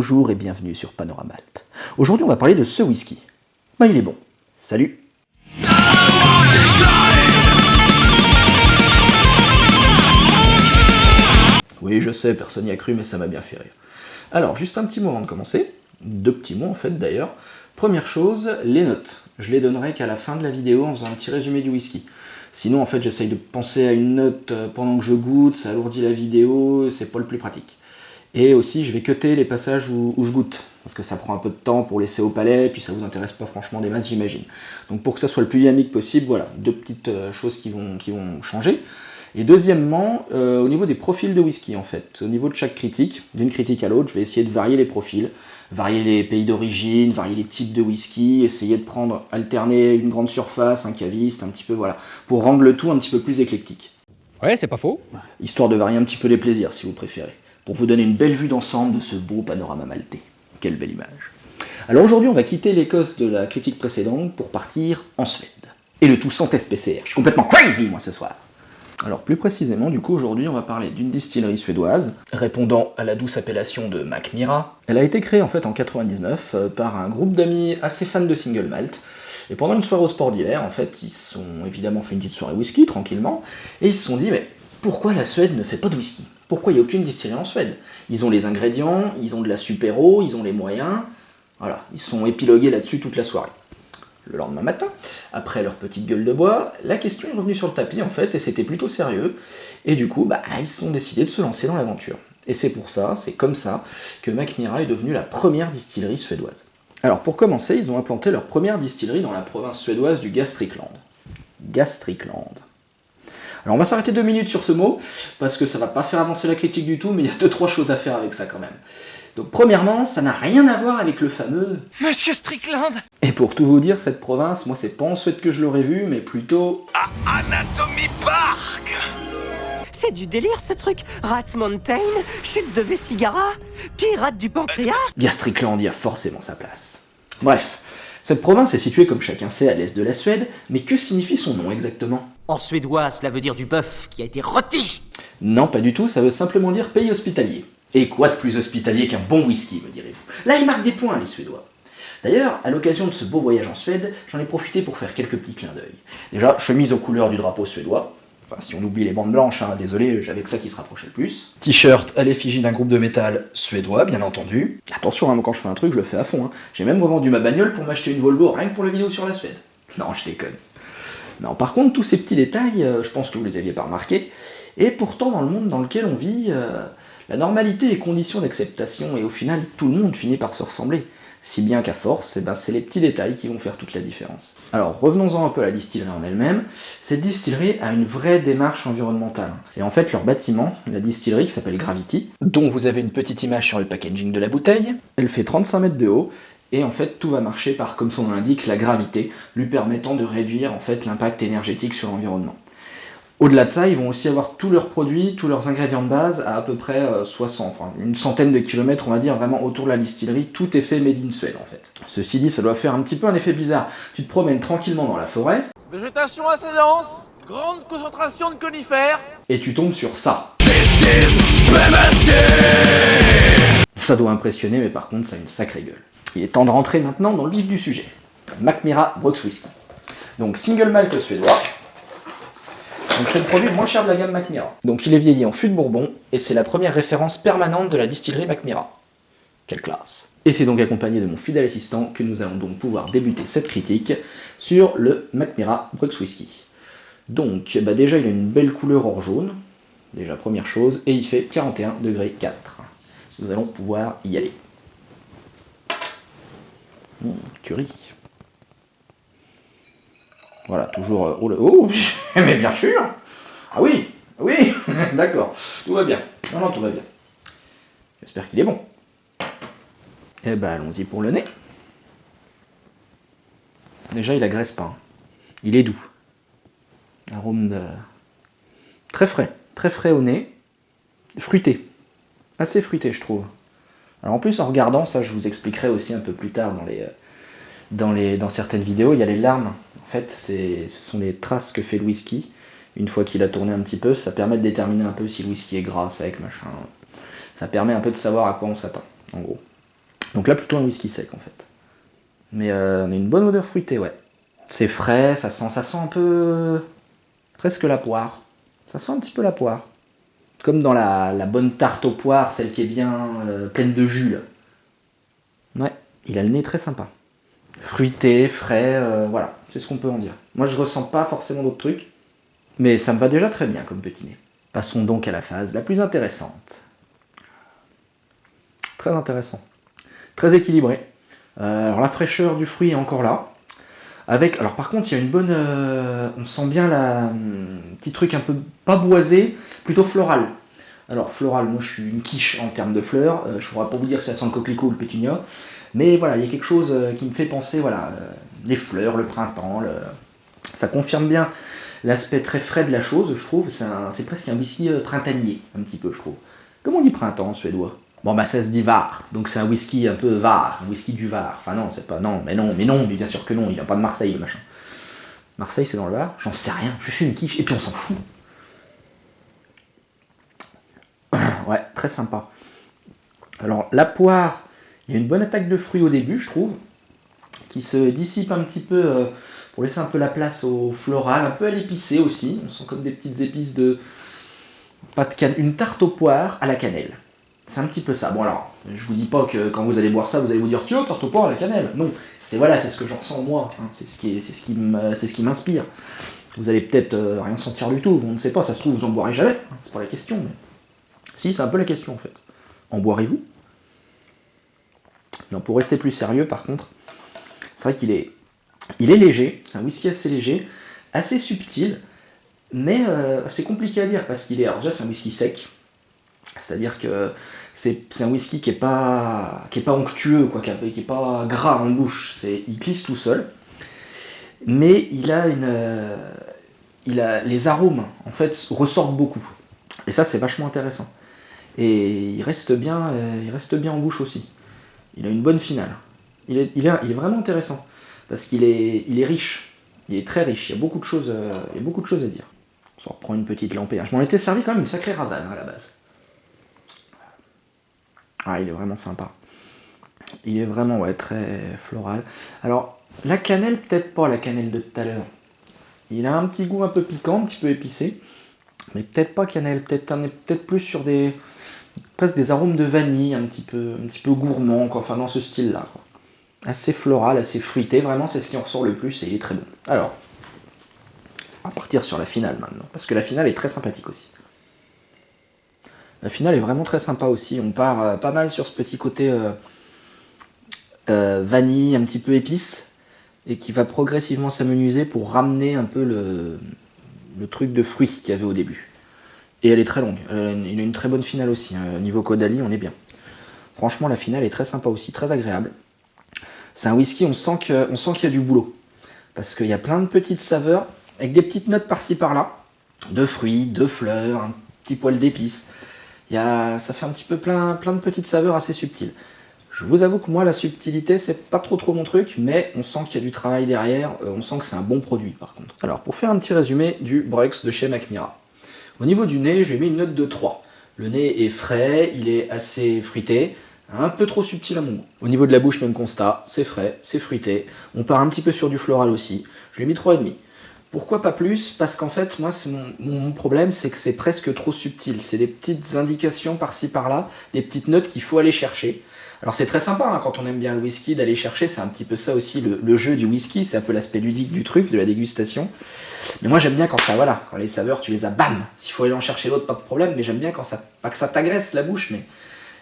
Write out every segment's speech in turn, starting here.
Bonjour et bienvenue sur Panorama Malt. Aujourd'hui on va parler de ce whisky. Bah il est bon. Salut. Oui je sais, personne n'y a cru mais ça m'a bien fait rire. Alors juste un petit mot avant de commencer. Deux petits mots en fait d'ailleurs. Première chose, les notes. Je les donnerai qu'à la fin de la vidéo en faisant un petit résumé du whisky. Sinon en fait j'essaye de penser à une note pendant que je goûte, ça alourdit la vidéo, c'est pas le plus pratique. Et aussi, je vais cutter les passages où je goûte, parce que ça prend un peu de temps pour laisser au palais, et puis ça vous intéresse pas franchement des masses, j'imagine. Donc pour que ça soit le plus dynamique possible, voilà, deux petites choses qui vont changer. Et deuxièmement, au niveau des profils de whisky, en fait, au niveau de chaque critique, d'une critique à l'autre, je vais essayer de varier les profils, varier les pays d'origine, varier les types de whisky, essayer de prendre, alterner une grande surface, un caviste, un petit peu, voilà, pour rendre le tout un petit peu plus éclectique. Ouais, c'est pas faux. Histoire de varier un petit peu les plaisirs, si vous préférez, pour vous donner une belle vue d'ensemble de ce beau panorama maltais. Quelle belle image. Alors aujourd'hui, on va quitter l'Écosse de la critique précédente pour partir en Suède. Et le tout sans test PCR. Je suis complètement crazy, moi, ce soir. Alors plus précisément, du coup, aujourd'hui, on va parler d'une distillerie suédoise, répondant à la douce appellation de Mackmyra. Elle a été créée en fait en 99 par un groupe d'amis assez fans de single malt. Et pendant une soirée au sport d'hiver, en fait, ils se sont évidemment fait une petite soirée whisky, tranquillement, et ils se sont dit, mais pourquoi la Suède ne fait pas de whisky ? Pourquoi il n'y a aucune distillerie en Suède ? Ils ont les ingrédients, ils ont de la super eau, ils ont les moyens. Voilà, ils sont épilogués là-dessus toute la soirée. Le lendemain matin, après leur petite gueule de bois, la question est revenue sur le tapis en fait, et c'était plutôt sérieux. Et du coup, ils se sont décidés de se lancer dans l'aventure. Et c'est pour ça, c'est comme ça, que Mackmyra est devenue la première distillerie suédoise. Alors pour commencer, ils ont implanté leur première distillerie dans la province suédoise du Gästrikland. Gästrikland. Alors on va s'arrêter 2 minutes sur ce mot, parce que ça va pas faire avancer la critique du tout, mais il y a 2-3 choses à faire avec ça quand même. Donc premièrement, ça n'a rien à voir avec le fameux Monsieur Strickland. Et pour tout vous dire, cette province, moi c'est pas en Suède que je l'aurais vue, mais plutôt à Anatomy Park. C'est du délire ce truc. Rat Mountain, chute de Vessigara, pirate du pancréas. Gästrikland y a forcément sa place. Bref, cette province est située comme chacun sait à l'est de la Suède, mais que signifie son nom exactement ? En suédois, cela veut dire du bœuf qui a été rôti. Non, pas du tout, ça veut simplement dire pays hospitalier. Et quoi de plus hospitalier qu'un bon whisky, me direz-vous ? Là, ils marquent des points, les Suédois. D'ailleurs, à l'occasion de ce beau voyage en Suède, j'en ai profité pour faire quelques petits clins d'œil. Déjà, chemise aux couleurs du drapeau suédois. Enfin, si on oublie les bandes blanches, désolé, j'avais que ça qui se rapprochait le plus. T-shirt à l'effigie d'un groupe de métal suédois, bien entendu. Attention, quand je fais un truc, je le fais à fond. J'ai même revendu ma bagnole pour m'acheter une Volvo, rien que pour la vidéo sur la Suède. Non, je déconne. Non, par contre, tous ces petits détails, je pense que vous les aviez pas remarqués, et pourtant, dans le monde dans lequel on vit, la normalité est condition d'acceptation, et au final, tout le monde finit par se ressembler. Si bien qu'à force, c'est les petits détails qui vont faire toute la différence. Alors, revenons-en un peu à la distillerie en elle-même. Cette distillerie a une vraie démarche environnementale. Et en fait, leur bâtiment, la distillerie qui s'appelle Gravity, dont vous avez une petite image sur le packaging de la bouteille, elle fait 35 mètres de haut, et en fait, tout va marcher par, comme son nom l'indique, la gravité, lui permettant de réduire en fait l'impact énergétique sur l'environnement. Au-delà de ça, ils vont aussi avoir tous leurs produits, tous leurs ingrédients de base à peu près 60, une centaine de kilomètres, on va dire, vraiment autour de la distillerie. Tout est fait made in Suède, en fait. Ceci dit, ça doit faire un petit peu un effet bizarre. Tu te promènes tranquillement dans la forêt. Végétation assez dense, grande concentration de conifères. Et tu tombes sur ça. Ça doit impressionner, mais par contre, ça a une sacrée gueule. Il est temps de rentrer maintenant dans le vif du sujet. Mackmyra Brux Whisky. Donc, single malt suédois. Donc c'est le produit le moins cher de la gamme Mackmyra. Donc il est vieilli en fût de Bourbon, et c'est la première référence permanente de la distillerie Mackmyra. Quelle classe. Et c'est donc accompagné de mon fidèle assistant que nous allons donc pouvoir débuter cette critique sur le Mackmyra Brux Whisky. Donc déjà il a une belle couleur or jaune, déjà première chose, et il fait 41 degrés 4. Nous allons pouvoir y aller. Curry. Voilà, toujours... Oh, mais bien sûr. Ah oui, d'accord, tout va bien. Non, tout va bien. J'espère qu'il est bon. Eh ben, allons-y pour le nez. Déjà, il agresse pas. Il est doux. Arôme de... très frais au nez. Fruité. Assez fruité, je trouve. Alors en plus, en regardant, ça je vous expliquerai aussi un peu plus tard dans certaines vidéos, il y a les larmes. En fait, ce sont les traces que fait le whisky. Une fois qu'il a tourné un petit peu, ça permet de déterminer un peu si le whisky est gras, sec, machin. Ça permet un peu de savoir à quoi on s'attend, en gros. Donc là, plutôt un whisky sec, en fait. Mais on a une bonne odeur fruitée, ouais. C'est frais, ça sent un peu... presque la poire. Ça sent un petit peu la poire. Comme dans la bonne tarte aux poires, celle qui est bien pleine de jus, là. Ouais, il a le nez très sympa. Fruité, frais, voilà, c'est ce qu'on peut en dire. Moi, je ressens pas forcément d'autres trucs, mais ça me va déjà très bien comme petit nez. Passons donc à la phase la plus intéressante. Très intéressant. Très équilibré. Alors la fraîcheur du fruit est encore là. Avec, alors par contre, il y a une bonne... on sent bien petit truc un peu, pas boisé, plutôt floral. Alors floral, moi je suis une quiche en termes de fleurs. Je ne pourrais pas vous dire que ça sent le coquelicot ou le pétunia. Mais voilà, il y a quelque chose qui me fait penser, voilà, les fleurs, le printemps. Ça confirme bien l'aspect très frais de la chose, je trouve. C'est presque un whisky printanier, un petit peu, je trouve. Comment on dit printemps en suédois? Bon bah ça se dit Var, donc c'est un whisky un peu Var, un whisky du Var. Enfin non, c'est pas... Non, mais bien sûr que non, il vient pas de Marseille le machin. Marseille c'est dans le Var? J'en sais rien, je suis une quiche, et puis on s'en fout. Ouais, très sympa. Alors la poire, il y a une bonne attaque de fruits au début, je trouve, qui se dissipe un petit peu pour laisser un peu la place au floral, un peu à l'épicé aussi. On sent comme des petites épices de... Une tarte aux poires à la cannelle. C'est un petit peu ça. Bon alors, je vous dis pas que quand vous allez boire ça, vous allez vous dire tiens, tarte aux poires à la cannelle. Non, c'est ce que j'en ressens moi. Hein. C'est ce qui m'inspire. Vous allez peut-être rien sentir du tout. On ne sait pas. Ça se trouve vous en boirez jamais. Hein. C'est pas la question. Mais... Si, c'est un peu la question en fait. En boirez-vous? Non, pour rester plus sérieux, par contre, c'est vrai qu'il est léger. C'est un whisky assez léger, assez subtil, mais c'est compliqué à dire parce qu'il est. Alors déjà, c'est un whisky sec. C'est-à-dire que c'est un whisky qui est pas onctueux, quoi, qui est pas gras en bouche. Il glisse tout seul. Mais il a les arômes, en fait, ressortent beaucoup. Et ça, c'est vachement intéressant. Et il reste bien en bouche aussi. Il a une bonne finale. Il est vraiment intéressant. Parce qu'il est riche. Il est très riche. Il y a beaucoup de choses à dire. On s'en reprend une petite lampée. Je m'en étais servi quand même une sacrée rasade à la base. Ah, il est vraiment sympa. Il est vraiment très floral. Alors, la cannelle, peut-être pas la cannelle de tout à l'heure. Il a un petit goût un peu piquant, un petit peu épicé. Mais peut-être pas cannelle. Peut-être plus sur presque des arômes de vanille, un petit peu gourmand, quoi. Enfin dans ce style-là. Quoi. Assez floral, assez fruité. Vraiment, c'est ce qui en ressort le plus et il est très bon. Alors, on va partir sur la finale maintenant. Parce que la finale est très sympathique aussi. La finale est vraiment très sympa aussi. On part pas mal sur ce petit côté vanille, un petit peu épice, et qui va progressivement s'amenuiser pour ramener un peu le truc de fruits qu'il y avait au début. Et elle est très longue. Il a une très bonne finale aussi. Niveau Caudalie, on est bien. Franchement, la finale est très sympa aussi, très agréable. C'est un whisky, on sent qu'il y a du boulot. Parce qu'il y a plein de petites saveurs, avec des petites notes par-ci par-là, de fruits, de fleurs, un petit poil d'épices. Ça fait un petit peu plein de petites saveurs assez subtiles. Je vous avoue que moi, la subtilité, c'est pas trop mon truc, mais on sent qu'il y a du travail derrière, on sent que c'est un bon produit par contre. Alors, pour faire un petit résumé du Bruks de chez Mackmyra. Au niveau du nez, je lui ai mis une note de 3. Le nez est frais, il est assez fruité, un peu trop subtil à mon goût. Au niveau de la bouche, même constat, c'est frais, c'est fruité. On part un petit peu sur du floral aussi. Je lui ai mis 3,5. Pourquoi pas plus? Parce qu'en fait, moi, mon problème, c'est que c'est presque trop subtil. C'est des petites indications par-ci par-là, des petites notes qu'il faut aller chercher. Alors c'est très sympa, hein, quand on aime bien le whisky, d'aller chercher, c'est un petit peu ça aussi le jeu du whisky, c'est un peu l'aspect ludique du truc, de la dégustation. Mais moi j'aime bien quand quand les saveurs, tu les as, bam. S'il faut aller en chercher d'autres, pas de problème, mais j'aime bien quand ça, pas que ça t'agresse la bouche, mais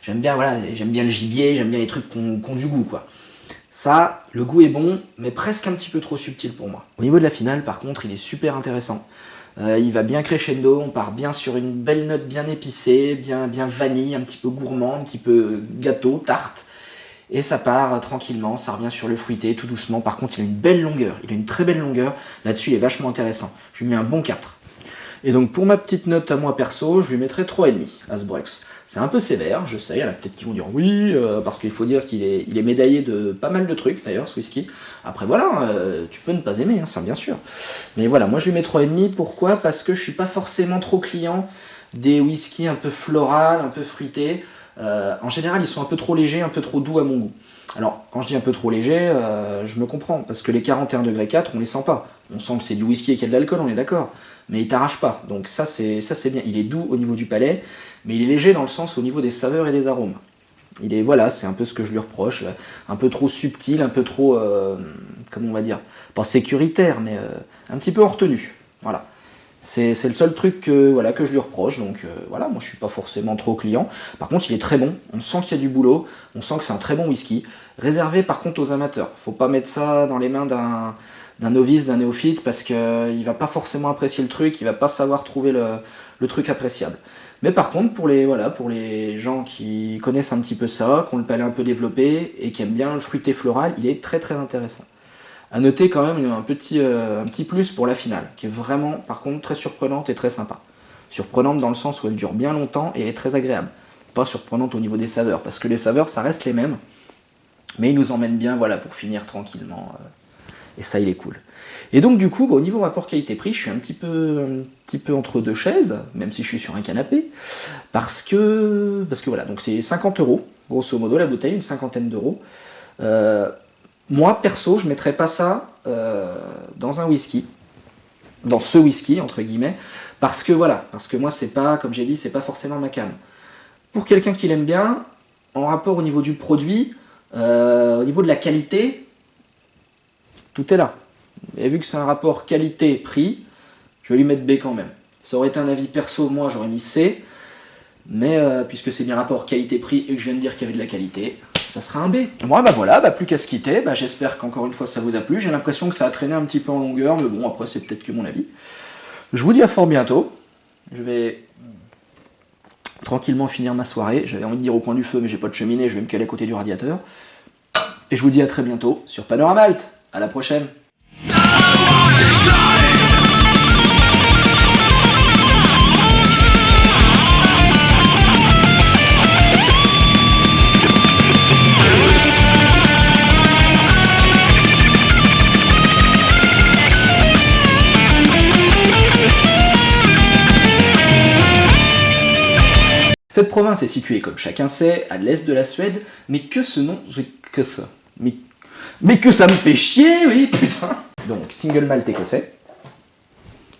j'aime bien le gibier, j'aime bien les trucs qui ont du goût, quoi. Ça, le goût est bon, mais presque un petit peu trop subtil pour moi. Au niveau de la finale, par contre, il est super intéressant. Il va bien crescendo, on part bien sur une belle note bien épicée, bien vanille, un petit peu gourmand, un petit peu gâteau, tarte. Et ça part tranquillement, ça revient sur le fruité, tout doucement. Par contre, il a une belle longueur, il a une très belle longueur. Là-dessus, il est vachement intéressant. Je lui mets un bon 4. Et donc, pour ma petite note à moi perso, je lui mettrai 3,5 à ce Bruks. C'est un peu sévère, je sais, il y en a peut-être qui vont dire oui, parce qu'il faut dire qu'il est médaillé de pas mal de trucs, d'ailleurs, ce whisky. Après, voilà, tu peux ne pas aimer, hein, ça, bien sûr. Mais voilà, moi je lui mets 3,5, pourquoi? Parce que je suis pas forcément trop client des whiskies un peu floral, un peu fruités. En général, ils sont un peu trop légers, un peu trop doux à mon goût. Alors, quand je dis un peu trop léger, je me comprends, parce que les 41 degrés 4, on les sent pas. On sent que c'est du whisky et qu'il y a de l'alcool, on est d'accord. Mais il t'arrache pas, donc ça c'est bien. Il est doux au niveau du palais, mais il est léger dans le sens au niveau des saveurs et des arômes. Il est, voilà, c'est un peu ce que je lui reproche, un peu trop subtil, un peu trop, comment on va dire, pas sécuritaire, mais un petit peu en retenue. Voilà. C'est le seul truc que je lui reproche, donc voilà, moi je suis pas forcément trop client. Par contre, il est très bon, on sent qu'il y a du boulot, on sent que c'est un très bon whisky. Réservé par contre aux amateurs, faut pas mettre ça dans les mains d'un novice, d'un néophyte, parce qu'il va pas forcément apprécier le truc, il va pas savoir trouver le truc appréciable. Mais par contre, pour les gens qui connaissent un petit peu ça, qui ont le palais un peu développé et qui aiment bien le fruité floral, il est très très intéressant. A noter quand même un petit plus pour la finale, qui est vraiment, par contre, très surprenante et très sympa. Surprenante dans le sens où elle dure bien longtemps et elle est très agréable. Pas surprenante au niveau des saveurs, parce que les saveurs, ça reste les mêmes, mais ils nous emmènent bien, voilà, pour finir tranquillement. Et ça, il est cool. Et donc, du coup, au niveau rapport qualité-prix, je suis un petit peu entre deux chaises, même si je suis sur un canapé, parce que voilà, donc c'est 50 €, grosso modo, la bouteille, une cinquantaine d'euros. Moi, perso, je ne mettrais pas ça dans un whisky, dans ce whisky, entre guillemets, parce que moi, c'est pas, comme j'ai dit, c'est pas forcément ma came. Pour quelqu'un qui l'aime bien, en rapport au niveau du produit, au niveau de la qualité, tout est là. Et vu que c'est un rapport qualité-prix, je vais lui mettre B quand même. Ça aurait été un avis perso, moi, j'aurais mis C, mais puisque c'est bien rapport qualité-prix et que je viens de dire qu'il y avait de la qualité, ça sera un B. Moi, voilà, plus qu'à se quitter. J'espère qu'encore une fois ça vous a plu. J'ai l'impression que ça a traîné un petit peu en longueur, mais bon, après, c'est peut-être que mon avis. Je vous dis à fort bientôt. Je vais tranquillement finir ma soirée. J'avais envie de dire au coin du feu, mais j'ai pas de cheminée, je vais me caler à côté du radiateur. Et je vous dis à très bientôt sur Panorama Malt. À la prochaine. Cette province est située, comme chacun sait, à l'est de la Suède, mais que ce nom... Que ça... Mais que ça me fait chier, oui, putain. Donc, single malt écossais.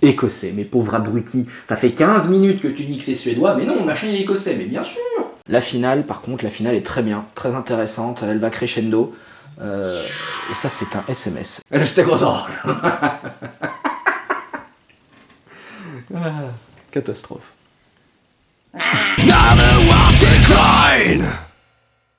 Écossais, mais pauvre abruti, ça fait 15 minutes que tu dis que c'est suédois, mais non, le machin il est écossais, mais bien sûr. La finale, par contre, est très bien, très intéressante, elle va crescendo. Et ça, c'est un SMS. Elle est catastrophe.